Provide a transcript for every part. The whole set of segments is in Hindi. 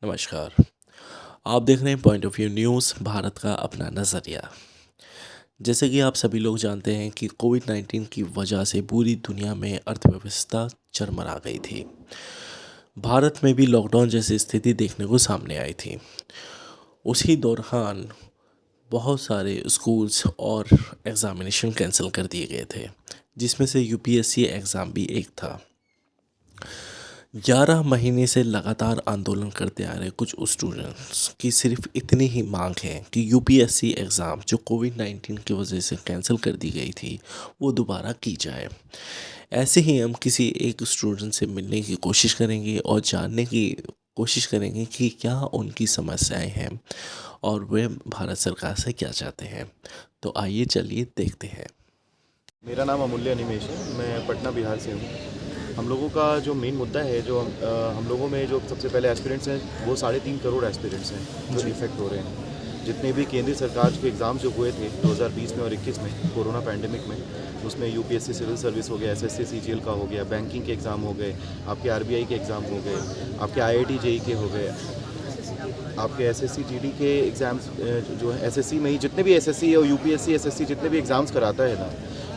नमस्कार। आप देख रहे हैं point of view news, Bharat का अपना नज़रिया। जैसे कि आप सभी लोग जानते हैं कि कोविड-19 की वजह से पूरी दुनिया में अर्थव्यवस्था चरमरा गई थी। भारत में भी लॉकडाउन जैसी स्थिति देखने को सामने आई थी। उसी दौरान बहुत सारे स्कूल्स और एग्ज़ामिनेशन कैंसिल कर दिए गए थे, जिसमें से यूपीएससी एग्ज़ाम भी एक था। 11 महीने से लगातार आंदोलन करते आ रहे कुछ स्टूडेंट्स की सिर्फ इतनी ही मांग है कि यूपीएससी एग्ज़ाम जो कोविड-19 की वजह से कैंसिल कर दी गई थी, वो दोबारा की जाए। ऐसे ही हम किसी एक स्टूडेंट से मिलने की कोशिश करेंगे और जानने की कोशिश करेंगे कि क्या उनकी समस्याएं हैं और वे भारत सरकार से क्या चाहते हैं। तो आइए चलिए देखते हैं। मेरा नाम अमूल्य अनिमेष है। मैं पटना बिहार से हूँ। हम लोगों का जो मेन मुद्दा है, जो हम लोगों में जो सबसे पहले एस्पिरेंट्स हैं, वो 3.5 करोड़ एस्पिरेंट्स हैं जो इफेक्ट हो रहे हैं। जितने भी केंद्रीय सरकार के एग्ज़ाम जो हुए थे 2020 में और 21 में कोरोना पैंडेमिक में, उसमें यूपीएससी सिविल सर्विस हो गया, एसएससी सीजीएल का हो गया, बैंकिंग के एग्ज़ाम हो गए, आपके आरबीआई के एग्ज़ाम हो गए, आपके आईआईटी जेई के हो गए, आपके एसएससी जीडी के एग्ज़ाम्स जो है एसएससी में ही जितने भी एसएससी और यूपीएससी एसएससी जितने भी एग्ज़ाम्स कराता है ना,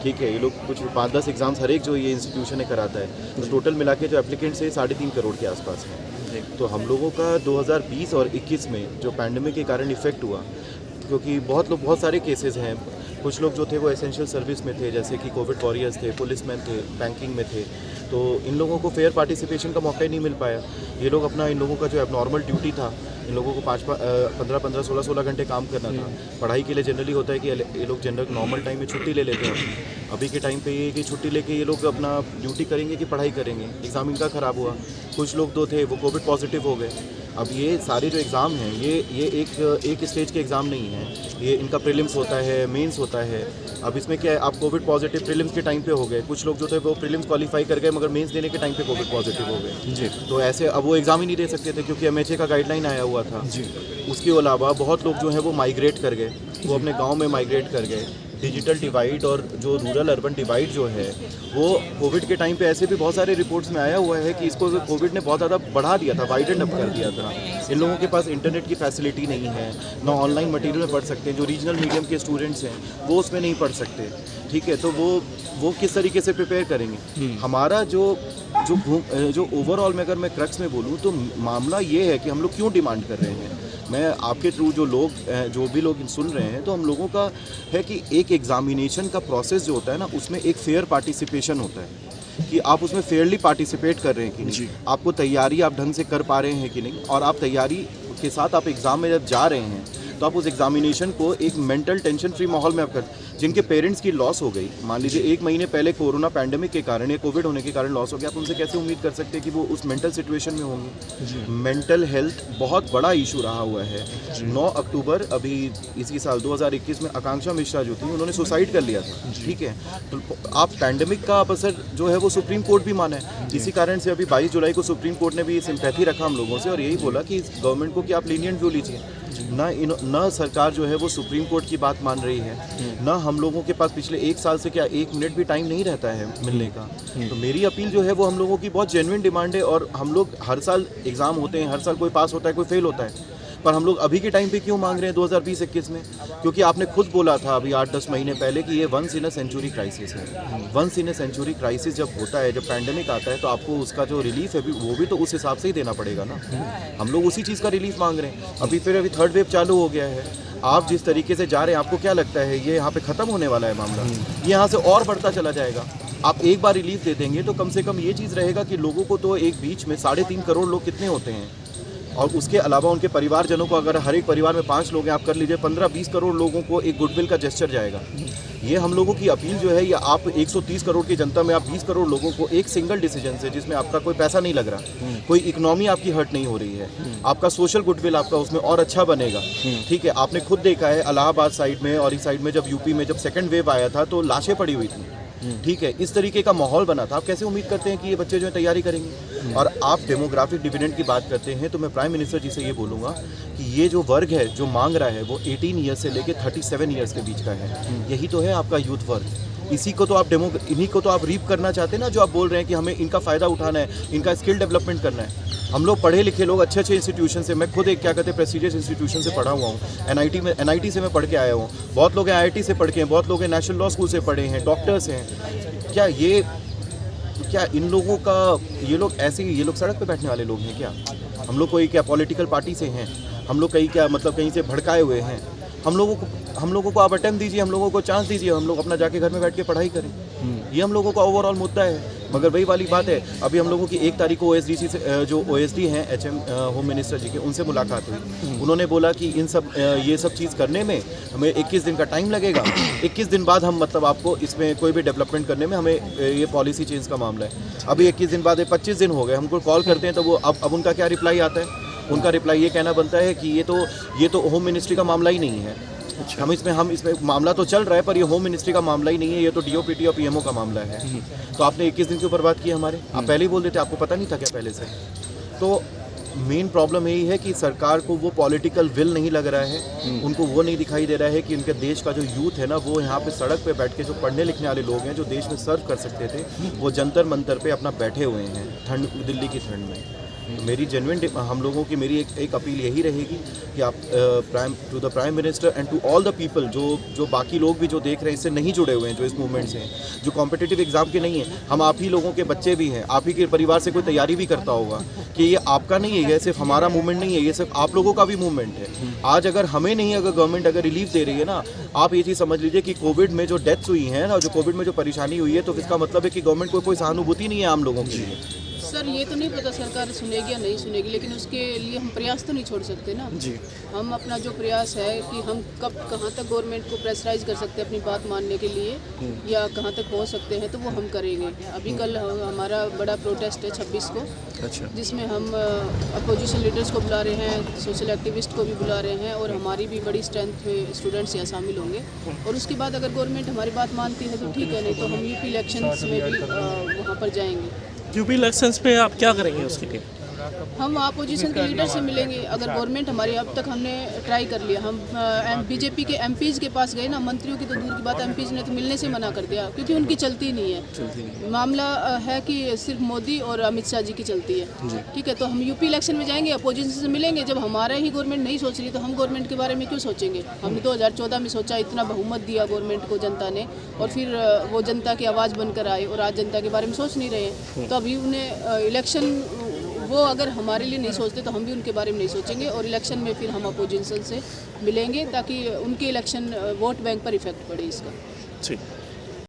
ठीक है, ये लोग कुछ 5-10 एग्ज़ाम्स हर एक जो ये इंस्टीट्यूशन है कराता है, तो टोटल मिला के जो एप्लीकेंट्स है 3.5 करोड़ के आसपास है। तो हम लोगों का 2020 और 21 में जो पैंडेमिक के कारण इफेक्ट हुआ, क्योंकि बहुत सारे केसेस हैं। कुछ लोग जो थे वो एसेंशियल सर्विस में थे, जैसे कि कोविड वॉरियर्स थे, पुलिसमैन थे, बैंकिंग में थे, तो इन लोगों को फेयर पार्टिसिपेशन का मौका ही नहीं मिल पाया। ये लोग अपना, इन लोगों का जो एबनॉर्मल ड्यूटी था, इन लोगों को 15-15, 16-16 घंटे काम करना था। पढ़ाई के लिए जनरली होता है कि ये लोग जनरल नॉर्मल टाइम में छुट्टी ले लेते हैं। अभी के टाइम पे ये कि छुट्टी लेके ये लोग अपना ड्यूटी करेंगे कि पढ़ाई करेंगे। एग्ज़ाम इनका ख़राब हुआ। कुछ लोग तो थे वो कोविड पॉजिटिव हो गए। अब ये सारे जो एग्ज़ाम हैं, ये एक स्टेज के एग्ज़ाम नहीं हैं। ये इनका प्रीलिम्स होता है, मेंस होता है। अब इसमें क्या है, आप कोविड पॉजिटिव प्रीलिम्स के टाइम पे हो गए, कुछ लोग जो थे वो प्रीलिम्स क्वालिफाई कर गए, मगर मेंस देने के टाइम पे कोविड पॉजिटिव हो गए जी। तो ऐसे अब वो एग्ज़ाम ही नहीं दे सकते थे, क्योंकि एमएचए का गाइडलाइन आया हुआ था जी। उसके अलावा बहुत लोग जो हैं वो माइग्रेट कर गए, वो अपने गाँव में माइग्रेट कर गए। डिजिटल डिवाइड और जो रूरल अर्बन डिवाइड जो है, वो कोविड के टाइम पे ऐसे भी बहुत सारे रिपोर्ट्स में आया हुआ है कि इसको कोविड ने बहुत ज़्यादा बढ़ा दिया था, वाइडेंड अप कर दिया था। इन लोगों के पास इंटरनेट की फैसिलिटी नहीं है, ना ऑनलाइन मटेरियल में पढ़ सकते हैं। जो रीजनल मीडियम के स्टूडेंट्स हैं वो उसमें नहीं पढ़ सकते, ठीक है। तो वो किस तरीके से प्रिपेयर करेंगे। हमारा जो ओवरऑल में अगर मैं क्रक्स में बोलूँ तो मामला ये है कि हम लोग क्यों डिमांड कर रहे हैं। मैं आपके थ्रू जो भी लोग सुन रहे हैं, तो हम लोगों का है कि एक एग्ज़ामिनेशन का प्रोसेस जो होता है ना, उसमें एक फेयर पार्टिसिपेशन होता है कि आप उसमें फेयरली पार्टिसिपेट कर रहे हैं कि नहीं, आपको तैयारी आप ढंग से कर पा रहे हैं कि नहीं, और आप तैयारी के साथ आप एग्ज़ाम में जब जा रहे हैं तो आप उस एग्ज़ामिनेशन को एक मेंटल टेंशन फ्री माहौल में आप कर। जिनके पेरेंट्स की लॉस हो गई, मान लीजिए 1 महीने पहले कोरोना पैंडेमिक के कारण या कोविड होने के कारण लॉस हो गया, आप उनसे कैसे उम्मीद कर सकते हैं कि वो उस मेंटल सिचुएशन में होंगे। मेंटल हेल्थ बहुत बड़ा इशू रहा हुआ है। 9 अक्टूबर अभी इसी साल 2021 में आकांक्षा मिश्रा जो थी, उन्होंने सुसाइड कर लिया था, ठीक है। तो आप पैंडेमिक का असर जो है वो सुप्रीम कोर्ट भी माना है। इसी कारण से अभी 22 जुलाई को सुप्रीम कोर्ट ने भी सिंपैथी रखा हम लोगों से और यही बोला कि गवर्नमेंट को कि आप लीनियंट व्यू लीजिए। ना सरकार जो है वो सुप्रीम कोर्ट की बात मान रही है, ना हम लोगों के पास पिछले 1 साल से क्या 1 मिनट भी टाइम नहीं रहता है मिलने का। तो मेरी अपील जो है वो हम लोगों की बहुत जेन्युइन डिमांड है। और हम लोग हर साल एग्ज़ाम होते हैं, हर साल कोई पास होता है, कोई फेल होता है, पर हम लोग अभी के टाइम पे क्यों मांग रहे हैं 2020-21 में? क्योंकि आपने खुद बोला था अभी 8-10 महीने पहले कि ये once in a century crisis है। Once in a century crisis जब होता है, जब पैंडेमिक आता है, तो आपको उसका जो रिलीफ है वो भी तो उस हिसाब से ही देना पड़ेगा ना। हम लोग उसी चीज़ का रिलीफ मांग रहे हैं। अभी 3rd वेव चालू हो गया है। आप जिस तरीके से जा रहे हैं, आपको क्या लगता है ये यहाँ पे ख़त्म होने वाला है मामला? ये यहाँ से और बढ़ता चला जाएगा। आप एक बार रिलीफ दे देंगे तो कम से कम ये चीज़ रहेगा कि लोगों को तो एक बीच में 3.5 करोड़ लोग कितने होते हैं, और उसके अलावा उनके परिवारजनों को, अगर हर एक परिवार में 5 लोग हैं, आप कर लीजिए 15-20 करोड़ लोगों को एक गुडविल का जेस्चर जाएगा। ये हम लोगों की अपील जो है, या आप 130 करोड़ की जनता में आप 20 करोड़ लोगों को एक सिंगल डिसीजन से, जिसमें आपका कोई पैसा नहीं लग रहा, कोई इकोनॉमी आपकी हर्ट नहीं हो रही है, आपका सोशल गुडविल आपका उसमें और अच्छा बनेगा, ठीक है। आपने खुद देखा है इलाहाबाद साइड में और इस साइड में, जब यूपी में जब 2nd वेव आया था तो लाशें पड़ी हुई थी, ठीक है। इस तरीके का माहौल बना था। आप कैसे उम्मीद करते हैं कि ये बच्चे जो है तैयारी करेंगे? और आप डेमोग्राफिक डिविडेंड की बात करते हैं, तो मैं प्राइम मिनिस्टर जी से ये बोलूँगा कि ये जो वर्ग है जो मांग रहा है वो 18 ईयर्स से लेकर 37 ईयर्स के बीच का है। यही तो है आपका यूथ वर्ग। इसी को तो आप इन्हीं को तो आप रीप करना चाहते हैं ना, जो आप बोल रहे हैं कि हमें इनका फ़ायदा उठाना है, इनका स्किल डेवलपमेंट करना है। हम लोग पढ़े लिखे लोग अच्छे अच्छे इंस्टीट्यूशन से, मैं खुद एक क्या कहते हैं प्रेस्टिजियस इंस्टीट्यूशन से पढ़ा हुआ हूँ, एनआईटी से मैं पढ़ के आया हूँ, बहुत लोग आईआईटी से पढ़ के हैं, बहुत लोग नेशनल लॉ स्कूल से पढ़े हैं, डॉक्टर्स हैं। क्या इन लोगों का, ये लोग सड़क पे बैठने वाले लोग हैं क्या? हम लोग कोई क्या पॉलिटिकल पार्टी से हैं? हम लोग कहीं क्या मतलब कहीं से भड़काए हुए हैं? हम लोगों को आप अटेम्प्ट दीजिए, हम लोगों को चांस दीजिए, हम लोग अपना जाके घर में बैठ के पढ़ाई करें। ये हम लोगों का ओवरऑल मुद्दा है। मगर वही वाली बात है, अभी हम लोगों की 1 तारीख को ओएसडीसी से जो ओएसडी हैं एचएम होम मिनिस्टर जी के, उनसे मुलाकात हुई। उन्होंने बोला कि ये सब चीज़ करने में हमें 21 दिन का टाइम लगेगा। 21 दिन बाद हम मतलब आपको इसमें कोई भी डेवलपमेंट करने में हमें ये पॉलिसी चेंज का मामला है। अभी 21 दिन बाद 25 दिन हो गए, हमको कॉल करते हैं तो वो अब उनका क्या रिप्लाई आता है? उनका रिप्लाई ये कहना बनता है कि ये तो होम मिनिस्ट्री का मामला ही नहीं है। हम इसमें मामला तो चल रहा है पर ये होम मिनिस्ट्री का मामला ही नहीं है, ये तो डीओपीटी और पीएमओ का मामला है। तो आपने 21 दिन के ऊपर बात की हमारे, आप पहले ही बोल देते, आपको पता नहीं था क्या पहले से? तो मेन प्रॉब्लम यही है कि सरकार को वो पॉलिटिकल विल नहीं लग रहा है, उनको वो नहीं दिखाई दे रहा है कि उनके देश का जो यूथ है ना, वो यहाँ पे सड़क पे बैठ के जो पढ़ने लिखने वाले लोग हैं, जो देश में सर्व कर सकते थे, वो जंतर मंतर पे अपना बैठे हुए हैं दिल्ली की ठंड में। तो मेरी जेन्युइन हम लोगों की मेरी एक अपील यही रहेगी कि आप to the prime minister and to all the people जो बाकी लोग भी जो देख रहे हैं, इससे नहीं जुड़े हुए हैं, जो इस मूवमेंट से हैं, जो कॉम्पिटिटिव एग्जाम के नहीं हैं, हम आप ही लोगों के बच्चे भी हैं, आप ही के परिवार से कोई तैयारी भी करता होगा कि ये आपका नहीं है, ये सिर्फ हमारा मूवमेंट नहीं है, ये सिर्फ आप लोगों का भी मूवमेंट है। आज अगर हमें नहीं, अगर गवर्नमेंट अगर रिलीफ दे रही है ना, आप ये चीज़ समझ लीजिए कि कोविड में जो डेथ्स हुई हैं ना, जो कोविड में जो परेशानी हुई है, तो इसका मतलब है कि गवर्नमेंट को कोई सहानुभूति नहीं है आम लोगों के लिए। सर ये तो नहीं पता सरकार सुनेगी या नहीं सुनेगी, लेकिन उसके लिए हम प्रयास तो नहीं छोड़ सकते ना जी। हम अपना जो प्रयास है कि हम कब कहाँ तक गवर्नमेंट को प्रेशराइज कर सकते हैं अपनी बात मानने के लिए या कहाँ तक पहुँच सकते हैं, तो वो हम करेंगे। अभी कल हमारा बड़ा प्रोटेस्ट है 26 को, जिसमें हम अपोजिशन लीडर्स को बुला रहे हैं, सोशल एक्टिविस्ट को भी बुला रहे हैं, और हमारी भी बड़ी स्ट्रेंथ में स्टूडेंट्स यहाँ शामिल होंगे। और उसके बाद अगर गवर्नमेंट हमारी बात मानती है तो ठीक है, नहीं तो हम यूपी इलेक्शंस में भी वहाँ पर जाएंगे। यूपी इलेक्शंस पे आप क्या करेंगे उसके लिए? हम अपोजिशन के लीडर से मिलेंगे। अगर गवर्नमेंट हमारी, अब तक हमने ट्राई कर लिया, हम बीजेपी के एमपीज़ के पास गए ना, मंत्रियों की तो दूर की बात, एमपीज़ ने तो मिलने से मना कर दिया क्योंकि उनकी चलती नहीं है। मामला है कि सिर्फ मोदी और अमित शाह जी की चलती है। ठीक है, तो हम यूपी इलेक्शन में जाएंगे, अपोजिशन से मिलेंगे। जब हमारा ही गवर्नमेंट नहीं सोच रही तो हम गवर्नमेंट के बारे में क्यों सोचेंगे? हमने 2014 में सोचा, इतना बहुमत दिया गवर्नमेंट को जनता ने, और फिर वो जनता की आवाज़ बनकर आए और आज जनता के बारे में सोच नहीं रहे हैं। तो अभी उन्हें इलेक्शन, वो अगर हमारे लिए नहीं सोचते तो हम भी उनके बारे में नहीं सोचेंगे, और इलेक्शन में फिर हम अपोजिशन से मिलेंगे ताकि उनके इलेक्शन वोट बैंक पर इफेक्ट पड़े इसका। ठीक।